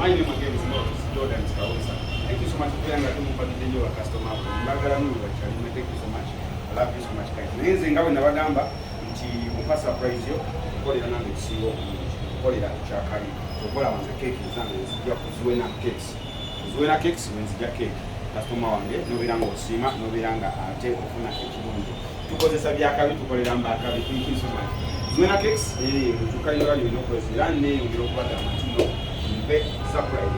My name again is Morris Jordan Kawesa. Thank you so much for being a customer. Thank you so much. I love you so much, guys. Ngenze ngawe nabagamba nti mupa surprise yo kolera nange kisingo kolera kyakali tokola wanze cake zange nzija kuziwena cakes. Kuziwena cakes nzija cake. Customer wange nobiranga osima nobiranga ate ofuna ekirungi. Tukozesa byakabi tukolera mbakabi. Thank you so much. Kuziwena cakes tukalira bino kwezira ne ngiro kubata amatino mbe surprise.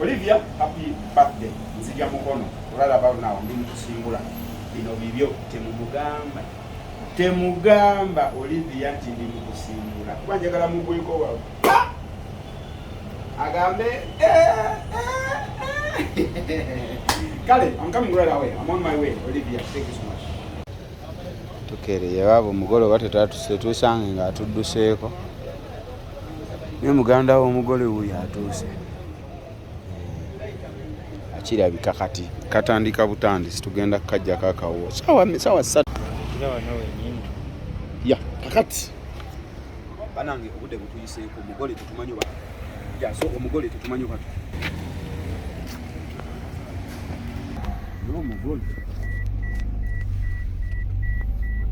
Olivia, happy birthday. Nzija mukono. Right about now, ndi mukusimbula. Bino bibyo temugamba Olivia nti ndi mukusimbula. Kwanjagala muguyiko wawe. Agambe Kale, I'm coming right away. I'm on my way. Olivia, thank you so much. Tukereye babo mugole watetatu tusange nga tudduseeko. Ne muganda wo mugole uyu atuse. Kirabika kati katandika butandi situgenda kajja kakawo sawa 3 ya kakati banange obude butuyise ko mugole tutumanyo ba ya so omugole tutumanyo ba no mugole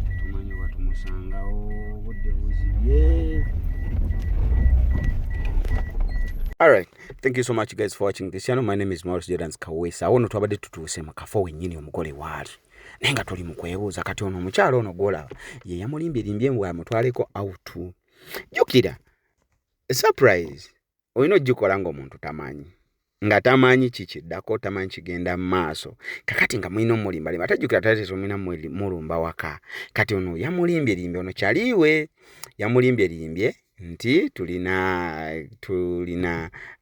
tutumanyo batu musanga obude buzibye. All right, thank you so much guys for watching this channel. My name is Morris Jordan Kawesa. I want to abade tutuse makafo wenyini omugole wali nenga tuli mukwebuza kati ono mukyalo ono gola ye yamulimbye mbwa mutwaleko out jukira surprise oyino jikola ngo omuntu tamanyi nga tamanyi kikiddako tamanyi kigenda maaso kakati nga mwino mulimba atajukira tate tumina mulumba waka kati ono yamulimbye ono kyaliwe yamulimbye nti tulina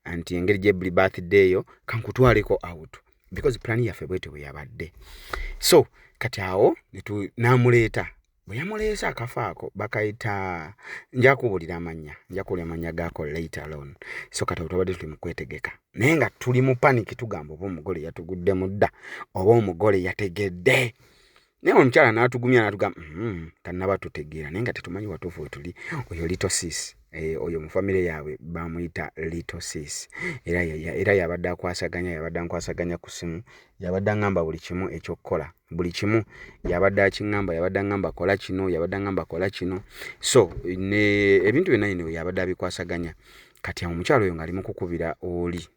anti engeri je birthday yo kankutwaleko out because plan yaffe bwete bwe yabadde. So kati awo namuleta bwe yamulesa akafaako bakayita njakubulira amanya gako later on. So kati otobadde tuli mukwetegeka naye nga tuli mu panic tugamba oba omugole yatugudde mudda oba omugole yategedde. Naye omukyala n'atugumya n'atugamba tanaba tutegeera naye nga tetumanyi watuufu we tuli oyo little sis oyo mu family yaabwe bamuyita little sis era yabadde nkwasaganya ku simu yabadde ngamba buli kimu ekyokukola buli kimu yabadde akingamba yabadde ngamba kola kino yabadde ngamba kola kino so ne ebintu byonna bino yabadde abikwasaganya kati omukyala oyo ng'ali mu kukubira oli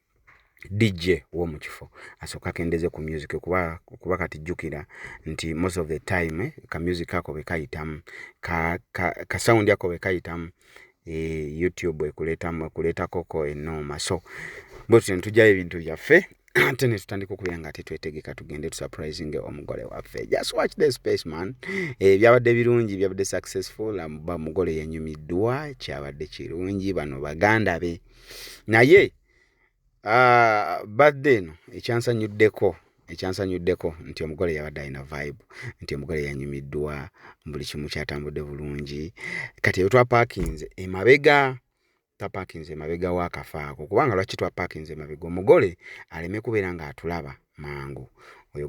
DJ wo mu kifo asoka kendeze ku music kuba kati jukira nti most of the time ka music ako bekayitamu ka sound yako bekayitamu YouTube ekuleta koko enoma so bwetyo ntujja ebintu byaffe ate ne tutandika okubanga ate twetegeka tugende tu surprising omugole waffe. Just watch the space man. Byabadde birungi byabadde successful amba mugole yanyumiddwa kyabadde kirungi bano baganda be naye birthday no ekyansanyuddeko nti omugole yabadde alina vibe nti omugole yanyumiddwa buli kimu kyatambudde bulungi kati eyo twapakinze emabega w'akafaako kubanga lwaki twapakinze emabega omugole aleme kubeera nga atulaba mangu oyo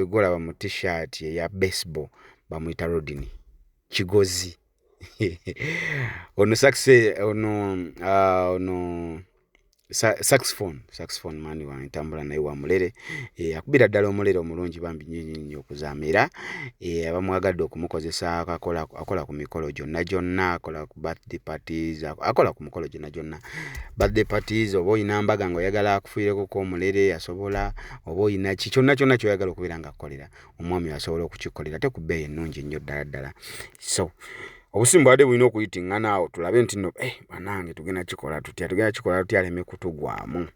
golaba mu t-shirt eya baseball bamuyita Rodney Kigozi ono saxophone mani wanitambula naye wa mulere akubira ddala omulere omulungi bambi nnyo okuzaamira abamwagadde okumukozesa akola ku mikolo gyonna akola ku birthday parties akola ku mikolo gyonna birthday parties oba oyina mbaga nga oyagala akufiireko ko omulere asobola oba oyina kyonna kyoyagala okubeera nga akolera omwami asobola okukikolera ate ku bbeeyi ennungi nnyo ddala so obusimu bwadde bulina okuyitingana awo tulabe nti no banange tugenda kikola tutya aleme kutugwamu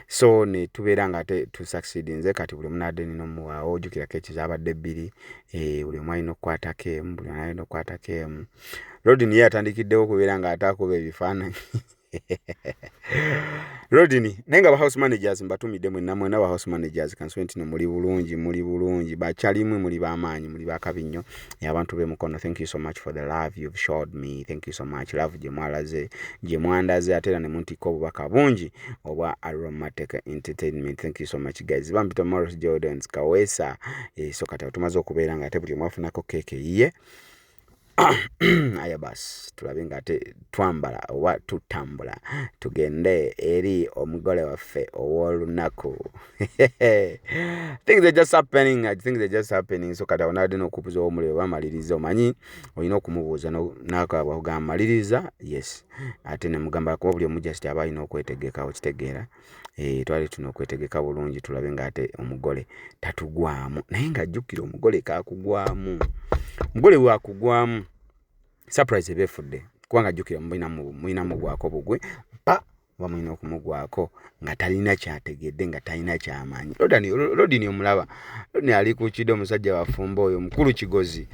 so ne tubeera nga tu succeedinze kati buli munadde nino muwaawo ojjukira keki zabadde 2 buli omu alina okukwatako emu Rodney yatandikiddewo okubeera nga ataakuba ebifaananyi Rodney nenga ba house managers mbatumidde mwenna ba house managers kanswenti no muli bulungi bachalimwe muli bamanyi muli bakabinyo abantu be mukono. Thank you so much for the love you've showed me. Thank you so much love je mwandaze atera ne muntiko obubaka bungi obwa Aromatic Entertainment. Thank you so much guys. Bambito Morris Jordan Kawesa so kata tumaze okubeera nga ate buli mwafunako keke ye aya basi tulabe nga twambala oba tutambula tugende eri omugole waffe ow'olunaku. Things are just happening. So kati awonadde n'okubuuza omuliro bamaliriza, omanyi olina okumubuuza n'akaabwa kugamba maliriza, yes, ate ne mugamba kuba buli omu just aba alina okwetegeka, okitegeera. Twali tuna okwetegeka bulungi tulabe nga ate omugole tatugwamu, naye ng'ajjukira omugole kaakugwamu. Omugole bwakugwamu surprise eba efudde, kubanga ajjukira mulina mugwako bugwe oba mulina okumugwako nga talina kyategedde, nga talina kyamanyi. Rodini omulaba, Rodini ali ku kidde, omusajja wafumba oyo mukulu kigozi.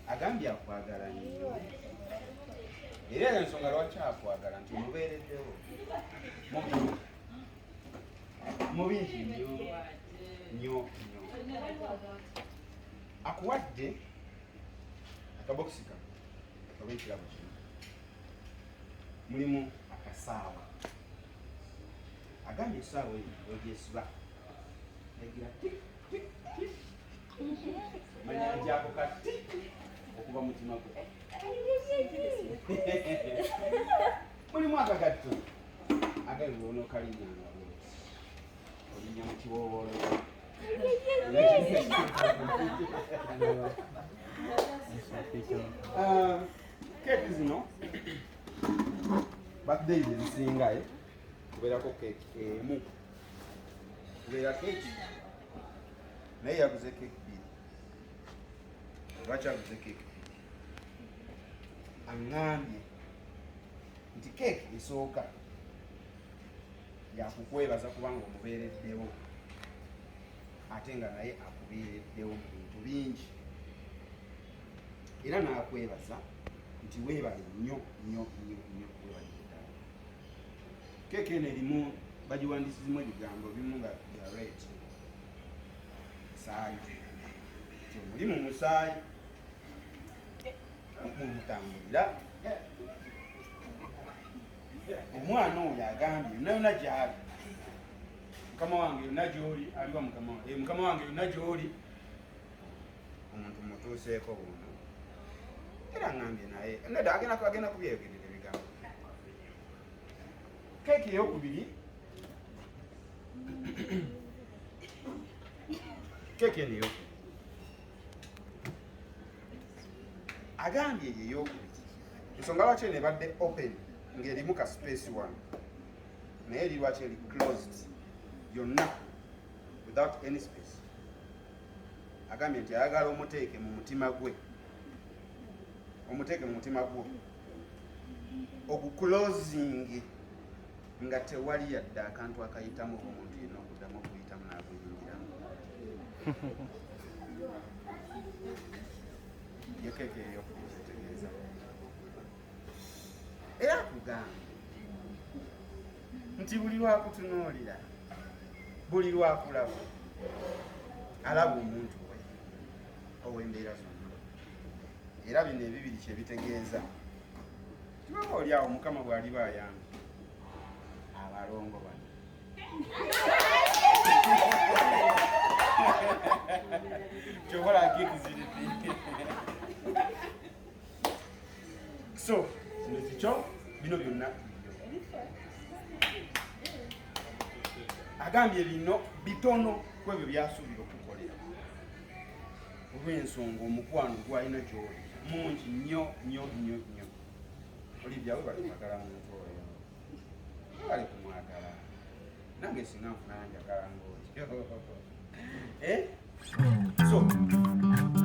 Agambye akwagala nnyo era ensonga lwaki akwagala nti omubeereddewo mu bingi nnyo. Akuwadde akabokisi kano oba ekirabo kino, mulimu akasaawa. Agambye essaawa eyo ogyesiba egira tik tik tik, manya nti ako kati okuva mutima gwe. Mulimu akagatto agaliwono kalinyanga olinya mu kiwoowolo keeki zino birthday ezisinga kubeerako keeki emu, kubeera keeki naye yaguze keeki bbiri. Lwaki aguze keeki bbiri? Aŋŋambye nti keeki esooka yakukwebaza kubanga omubeereddewo, ate nga naye akubeereddewo mu bintu bingi, era n'akwebaza nti weebale nnyo weebale ddala. Keeki eno erimu bagiwandiisizimu ebigambo bimu nga bya red, musaayi, muli mu musaayi mumutambulira. Omwana oyo agambye yonna gyali, mukama wange yonna gy'oli, aliwa mukama wange, mukama wange yonna gy'oli, omuntu mutuuseeko buno. Era ngambye naye nedda agenda kubyeyogerera ebigambo. Keeki ey'okubiri, keeki eno ey'okubiri agambye ey'okubiri, ensonga lwaki eno ebadde open ng'erimu ka space wano, naye eri lwaki eri closed yonna without any space. Agambye nti ayagala omuteeke mu mutima gwe, omuteeke mu mutima gwo oguclosing nga tewali yadde akantu akayitamu omuntu yenna okuddamu okuyitamu n'aguyingiramu. Yo keeke eyo kutegeeza era kugamba nti buli lwakutunuulira buli lwakulaba alaba omuntu we ow'embeera zonna era bino ebibiri kyebitegeeza tibaba oli awo mukama bw'aliba ayamba abalongo bano kyobola nkikiziripi so kino kikyo bino byonna agambye bino bitono ku ebyo byasuubira okukolera olw'ensonga omukwano gwalina gyoli mungi nnyo nnyo nnyo nnyo olivyawe bali kumwagala muntu oyo bali kumwagala nange singa nfuna njagala ng'otyo so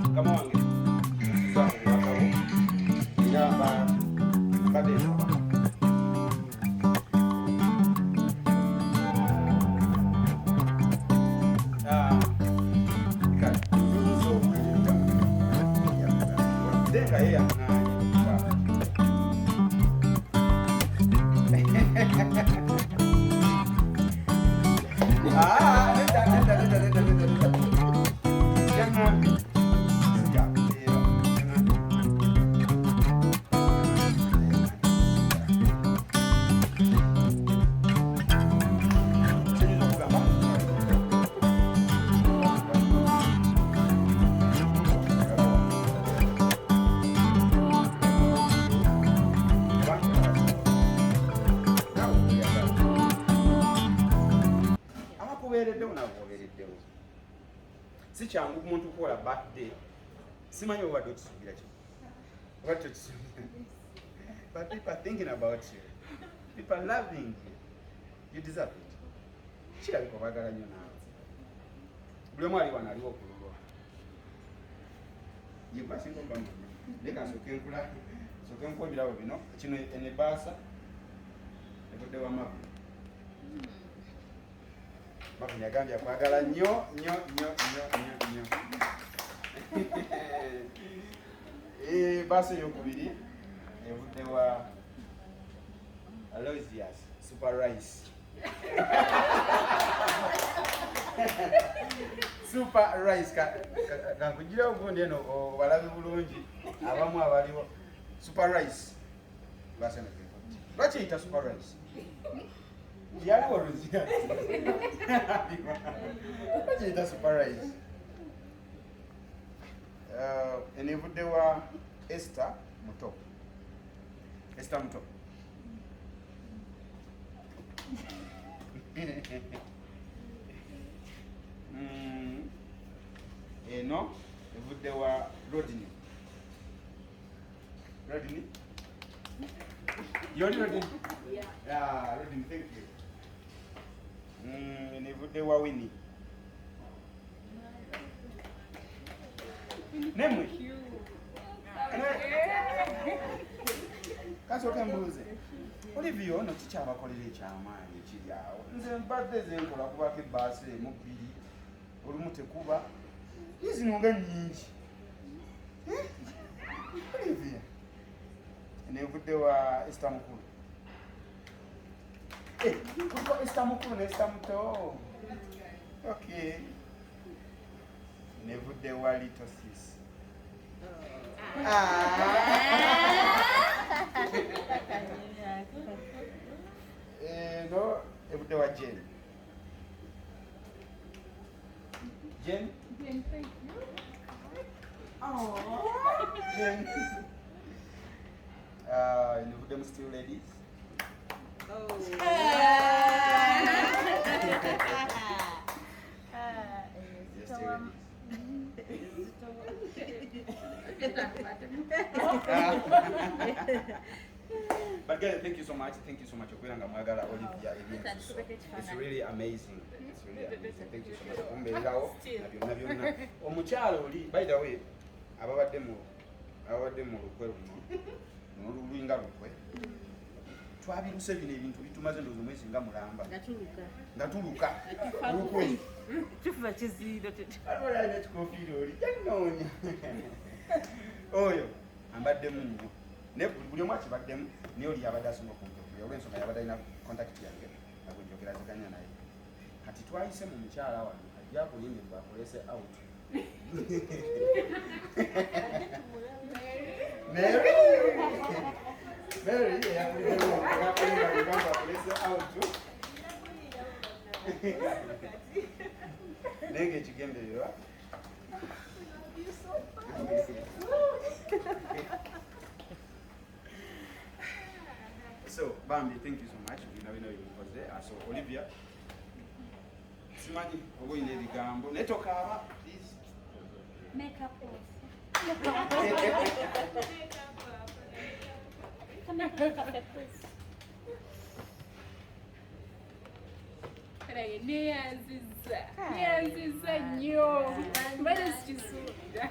mukama wange zakuwakabo era mbadde nsaba denga yeyakunanya si kyangu omuntu kukola birthday simanyi obadde otusuubira ki obadde otusuubira but people are thinking about you, people are loving you, you deserve it. Kirabika obagala nnyo naawe buli omu ali wano aliwo okululwa yegwasinga obamanya leka nsooke nkuwa ebirabo bino kino enebaasa evudde wa mabu Mafunya yagambye akwagala nnyo nnyo nnyo nnyo nnyo nnyo baasi eyokubiri evudde wa Aloysius Super Rice Super Rice kankugira ogundi eno obalabe bulungi abamu abaliwo Super Rice baasi lwaki eyita Super Rice yaliwo Aloysius lwaki eyita Super Rice eno evudde wa Esther Muto eno evudde wa Rodney yoli Rodney? Yeah, Rodney, thank you. Eno evudde wa Winnie nemwe kasooke mbuuze Olivia ono kikyabakolera ekyamaanyi ekiri awo nze mbadde zenkola kubako ebbaasi emu bbiri olumu tekuba zino nga nnyingi Olivia eno evudde wa Esther Mukulu kuliko Esther Mukulu ne Esther Muto okay eno evudde wa Little Sis no evudde wa Jane Jane thank you. Jane evudde mu Still Ladies But guys, thank you so much. Okwiranga mwagala Olivia It's really amazing. Thank you so much. Omberawo na byonna. Omukyalo oli by the way ababadde mu lukwe luno n'olulwinga lukwe twabiruse bino ebintu bitumaze ndozo mwezi nga mulamba nga tuluka olukwe kifuba kiziido tete alwala ina kikofiiro oli janoonya oyo ambaddemu nnyo ne buli omu akibaddemu naye oli yabadde asinga okunjogera olw'ensonga yabadde alina contact yange nagwenjogeraziganya naye kati twayise mu mukyala wano ajja kulinde bwakulese out Mary yakulinda bwakulese out naye ng'ekigendererwa So, Bambi, thank you so much. We know you was there. So, Olivia, simanyi oboine ebigambo naye tokaaba please. Makeup off. Neyanziza nnyo mbale sikisuubira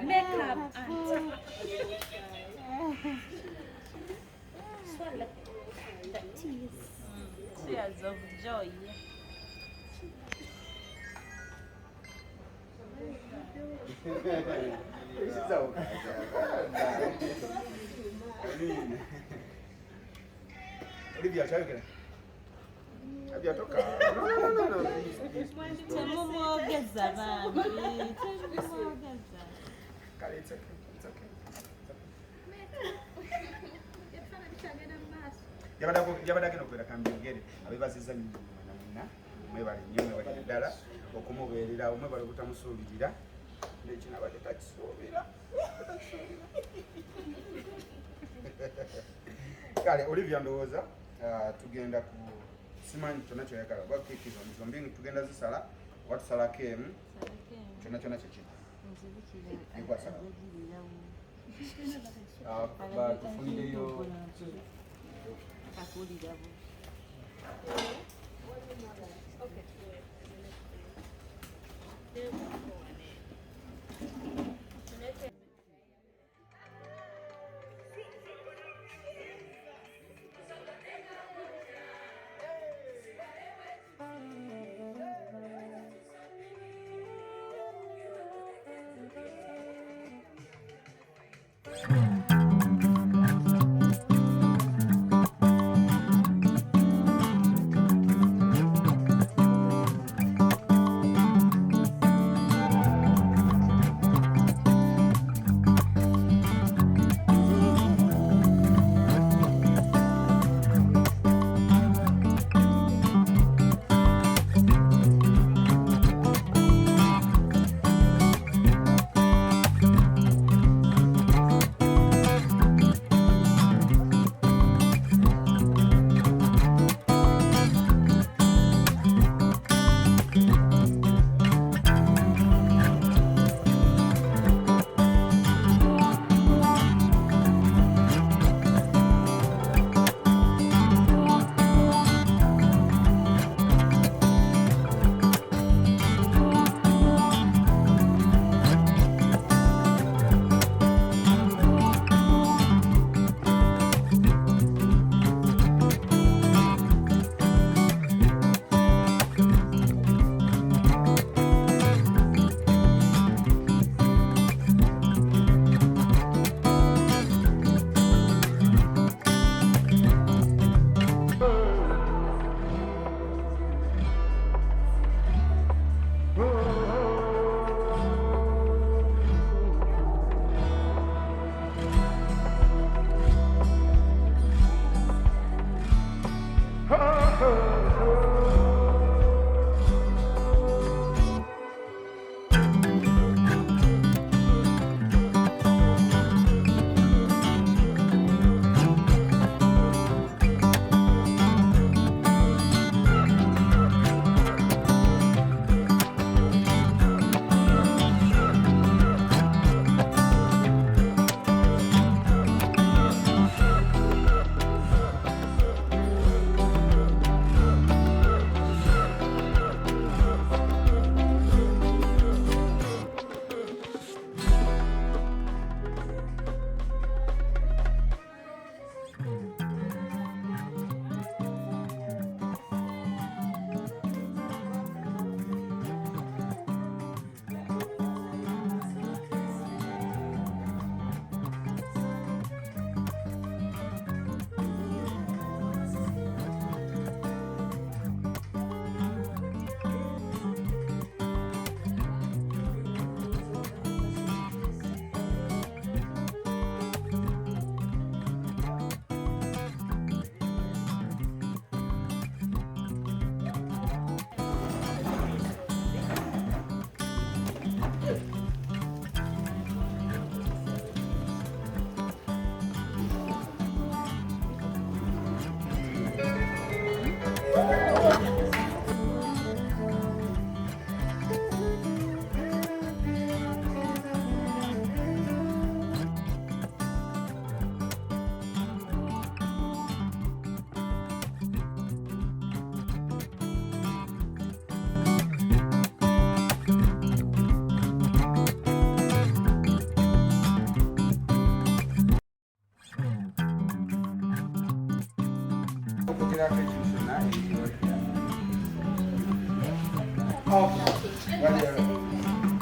Makeup and swallow the tears. Tears of joy. Olivia, chayogera. Olivia, toka. No, please. Temumwogeza bambi. Temumwogeza. Kale, it's okay. Yabadde agenda okubeera kambyogere abeebazizza nnyo mwana mwebale nnyo mwebale ddala okumubeerera omwebale obutamusuubirira nekino abadde takisuubira kale Olivia ndowooza tugenda ku simanyi kyonna kyoyagala oba keekizo zombi tugenda zisala oba tusalako emu kyonna kyekino ekwasala batufunireyo akulirabo.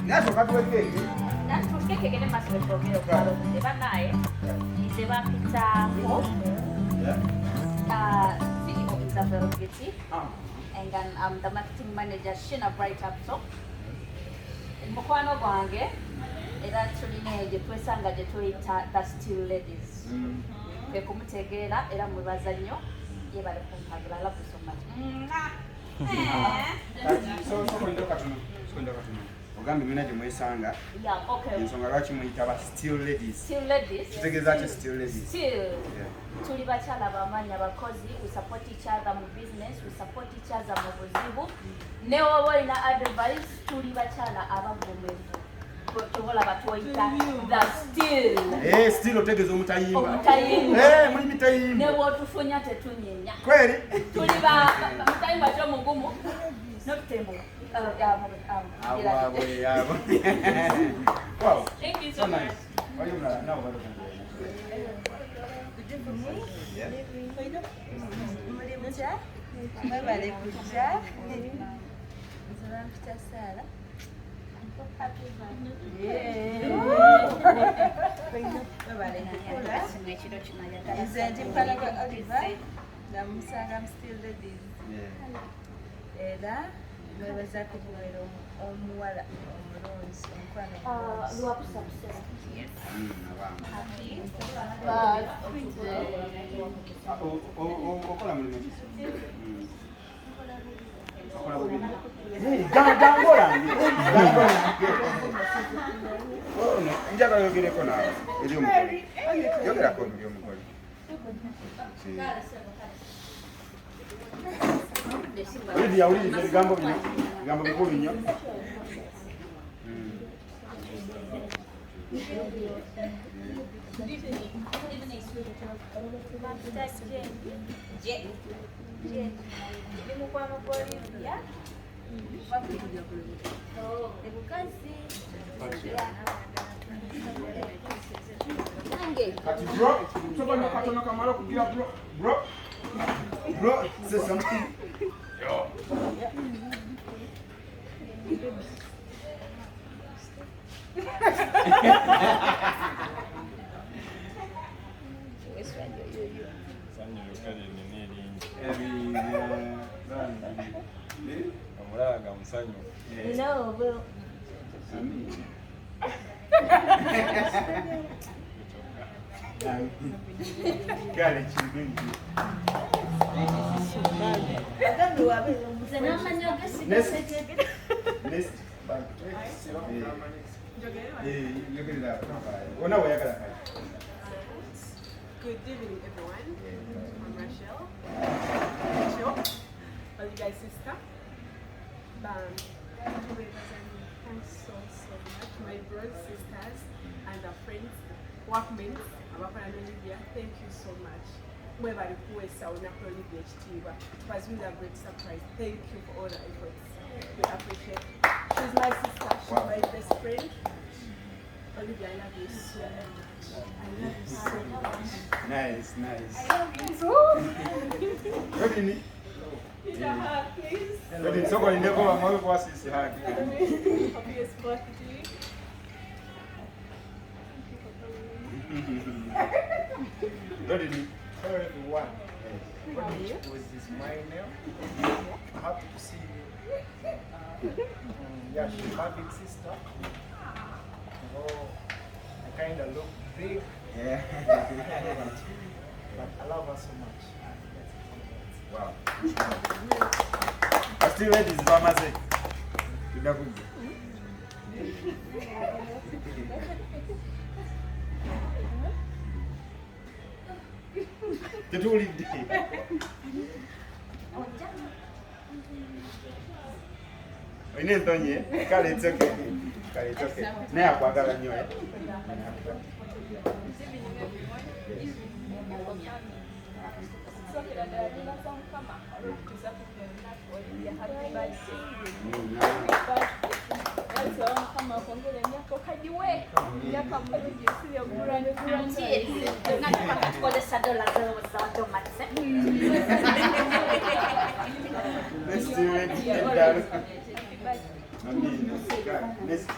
Nacho katuwe keke. Nacho keke kene maswe promero claro. Te va nae. Y se va a quitar. City of Isabel Getty. And then I'm the marketing manager, Shina Bright Up So. Mukwano gwange era tulina gye twesanga gye tuyita the Still Ladies. Kwe kumutegeera era mwebaza nnyo yebale kumpagala. Love you so much. Ogambe mina gye mwesanga. Yeah, okay. Ensonga lwaki muyita ba Still Ladies. Still Ladies. Kitegeeza ki Still Ladies? Still. Tuli bakyala bamanyi abakozi, we support each other mu business, we support each other mu buzibu. Ne woba olina advice, tuli bakyala abavumevu. Tobola batwoyita the Still. Still otegeeza omutayimba. Omutayimba. Muli mitayimba. Ne bw'otufunya tetunyenya. Kweli? Tuli mutayimba ky'omugumu. Nokutembo. Wow. Thank you So nice. Why you not now? Namusanga Still Ladies. Era mwebaza kubeera omuwala omulungi omukwano okola mulimu ki? Njagala yogereko naawe eri omugole. Yogerako eri omugole. Olivia awuliriza ebigambo bino, ebigambo bikulu nnyo. Kati bro, sokono katono kamala kugira bro, say something. Yo. Omulaga musanyu. No, well. Gale chibingi. Next. Good evening, everyone. I'm Rachel, Olivia's sister. Thanks so much, my brothers, sisters, and our friends, workmates, Olivia. Thank you so much. It was really a great surprise. Thank you for all the efforts. We appreciate it. She's my sister. She's my best friend. Olivia, I love you so much. I love you so much. Nice. I love you too. Ready? Yeah, please. Ready? So going to go and all of us is hard. Happiest birthday. Ready? Hello everyone. Was this my name? Happy to see you. Yeah, she's my big sister. Oh, I kind of look big. Yeah. But I love her so much. Wow. I still ready to Bamaze. Tetulidde. Olina entonyi? Kale it's okay. Naye akwagala nnyo. ddala. Next.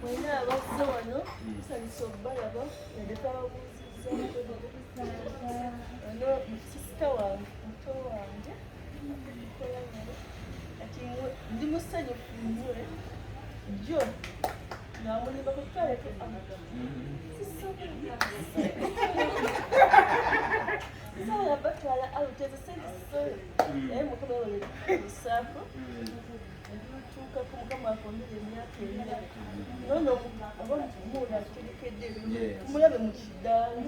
Wena abazze wano tusanyusa okubalaba yadde twababuuzizza ono sisita wange muto wange kola nalo kati ndi musanyufu nnyo jo namulimba kutwaleko sobola batwala awuteze sendisoyo naye mukama wemusaafu tuukako mukama akomere emyaka emira nono obamuula atutegekedde mulabe mu kidaala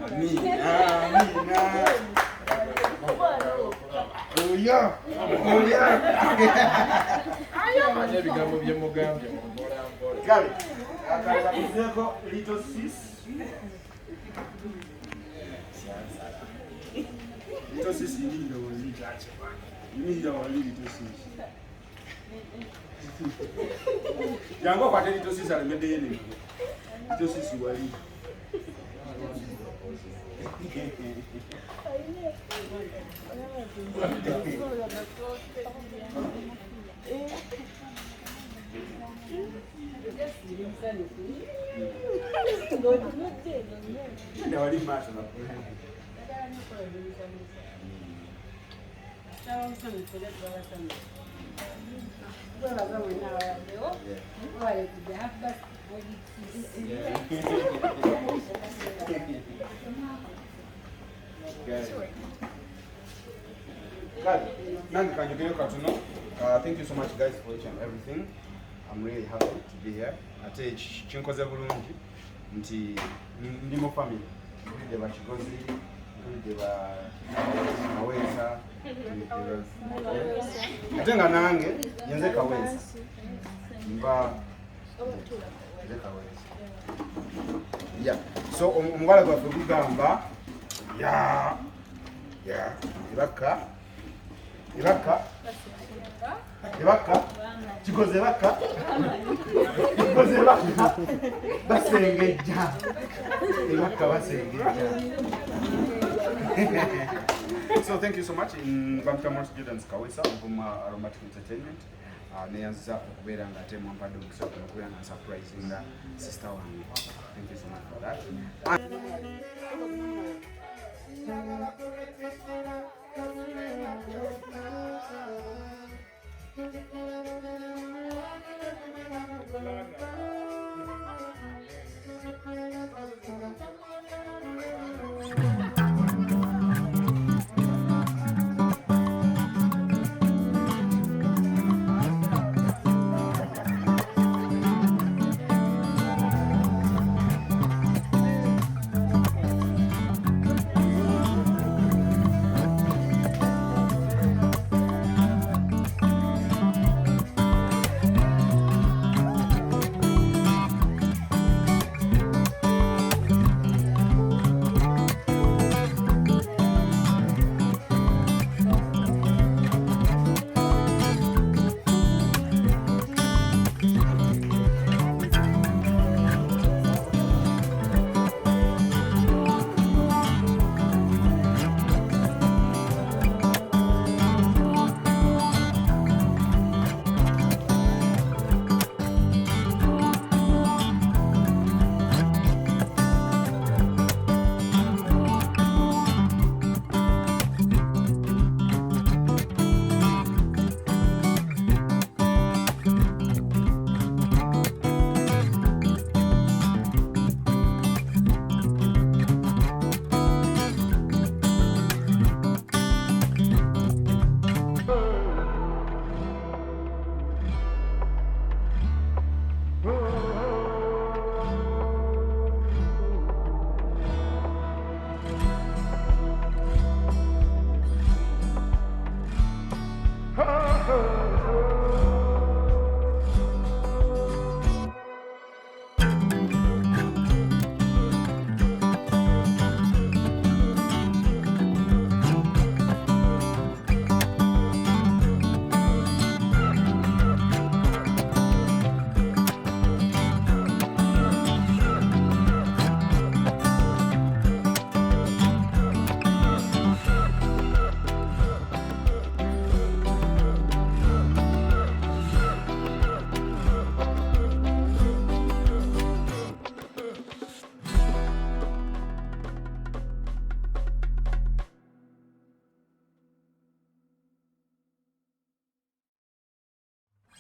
ebigambo bye mugambye mumpola mpola. Kale, akazakuzeeko little sis. Little sis yingira wali kyakyo. Yingira wali little sis. Yango kwate little sis alemedde yene. Little sis wali. Ndio wali macho na thank you so much guys for each and everything. I'm really happy to be here. Ate chinkoze bulungi nti ndi mu family. Ndi ba Kigozi, ndi ba Kawesa, ate nga nange yenze Kawesa. Mba yeah. So omugala gwaffe gugamba ibaka Kigozi baka basengejja ibaka basengejja. So thank you so much in Bantamos Students Kawesa from Aromatic Entertainment. Neyanza okubeera nga ate mwampadde omukisa okubeera nga surprising sister wange. Thank you so much for that.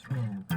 Thank you.